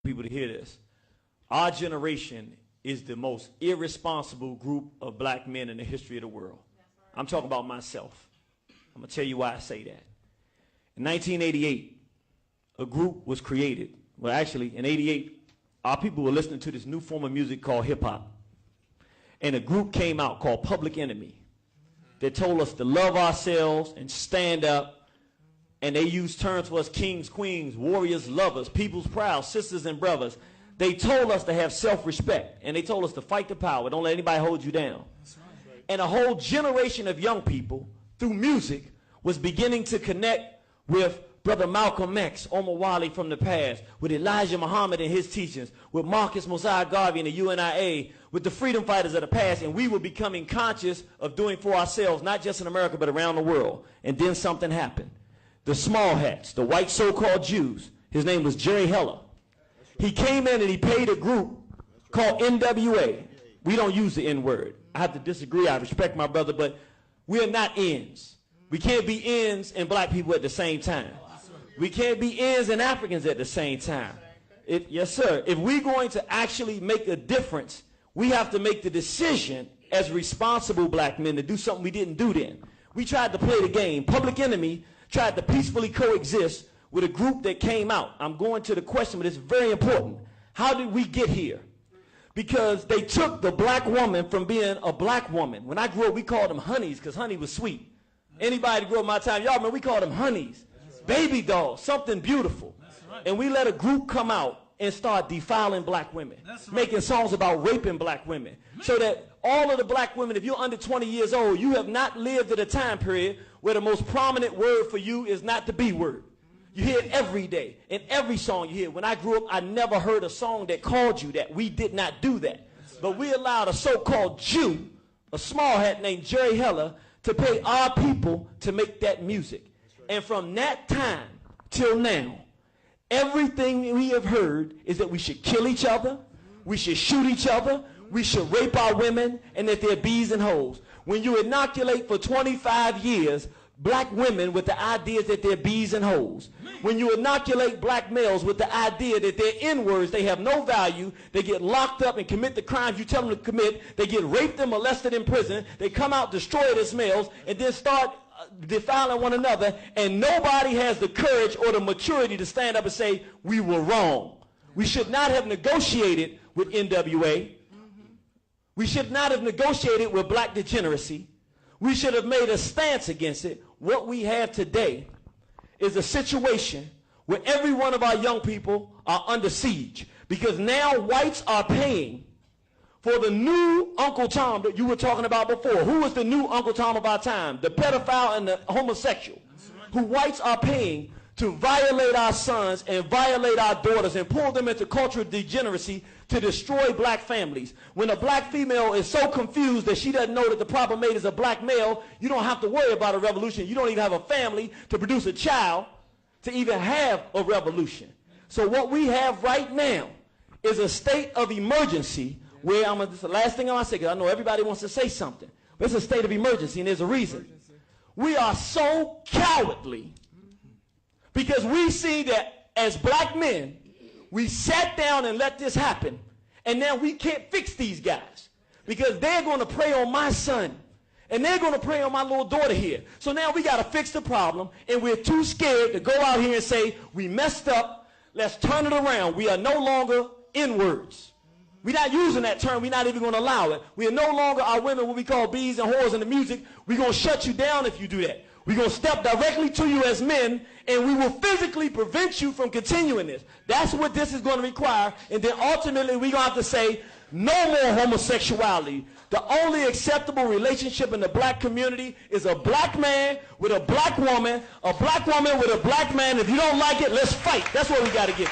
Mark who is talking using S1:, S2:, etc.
S1: people to hear this. Our generation is the most irresponsible group of black men in the history of the world. I'm talking about myself. I'm going to tell you why I say that. In 1988, a group was created. Well, actually, in 88, our people were listening to this new form of music called hip-hop. And a group came out called Public Enemy that told us to love ourselves and stand up. And they used terms for us: kings, queens, warriors, lovers, people's proud, sisters and brothers. They told us to have self-respect, and they told us to fight the power. Don't let anybody hold you down. Right. And a whole generation of young people, through music, was beginning to connect with Brother Malcolm X, Omar Wally from the past, with Elijah Muhammad and his teachings, with Marcus Mosiah Garvey and the UNIA, with the freedom fighters of the past, and we were becoming conscious of doing for ourselves, not just in America, but around the world. And then something happened. The small hats, the white so-called Jews, his name was Jerry Heller. He came in and he paid a group called NWA. We don't use the N-word. I have to disagree. I respect my brother, but we're not ends. We can't be ends and black people at the same time. We can't be ends and Africans at the same time. Yes, sir. If we're going to actually make a difference, we have to make the decision as responsible black men to do something we didn't do then. We tried to play the game. Public Enemy tried to peacefully coexist with a group that came out. I'm going to the question, but it's very important. How did we get here? Because they took the black woman from being a black woman. When I grew up, we called them honeys because honey was sweet. Anybody grew up my time, y'all remember we called them honeys. Baby dolls, something beautiful. And we let a group come out and start defiling black women, making songs about raping black women, so that all of the black women, if you're under 20 years old, you have not lived at a time period where the most prominent word for you is not the B word. You hear it every day. In every song you hear. When I grew up, I never heard a song that called you that. We did not do that. But we allowed a so-called Jew, a small hat named Jerry Heller, to pay our people to make that music. And from that time till now, everything we have heard is that we should kill each other, we should shoot each other, we should rape our women, and that they're bees and hoes. When you inoculate for 25 years black women with the idea that they're bees and hoes, when you inoculate black males with the idea that they're N-words, they have no value, they get locked up and commit the crimes you tell them to commit, they get raped and molested in prison, they come out destroyed as males, and then start defiling one another, and nobody has the courage or the maturity to stand up and say, we were wrong. We should not have negotiated with NWA. We should not have negotiated with black degeneracy. We should have made a stance against it. What we have today is a situation where every one of our young people are under siege, because now whites are paying for the new Uncle Tom that you were talking about before. Who was the new Uncle Tom of our time? The pedophile and the homosexual, who whites are paying to violate our sons and violate our daughters and pull them into cultural degeneracy to destroy black families. When a black female is so confused that she doesn't know that the proper mate is a black male, you don't have to worry about a revolution. You don't even have a family to produce a child to even have a revolution. So what we have right now is a state of emergency where this is the last thing I want to say, because I know everybody wants to say something, but it's a state of emergency, and there's a reason. We are so cowardly because we see that as black men, we sat down and let this happen, and now we can't fix these guys because they're going to prey on my son, and they're going to prey on my little daughter here. So now we got to fix the problem, and we're too scared to go out here and say, we messed up, let's turn it around. We are no longer N-words. We're not using that term. We're not even going to allow it. We are no longer our women what we call bees and whores in the music. We're going to shut you down if you do that. We're going to step directly to you as men, and we will physically prevent you from continuing this. That's what this is going to require. And then ultimately we're going to have to say no more homosexuality. The only acceptable relationship in the black community is a black man with a black woman with a black man. If you don't like it, let's fight. That's what we got to get.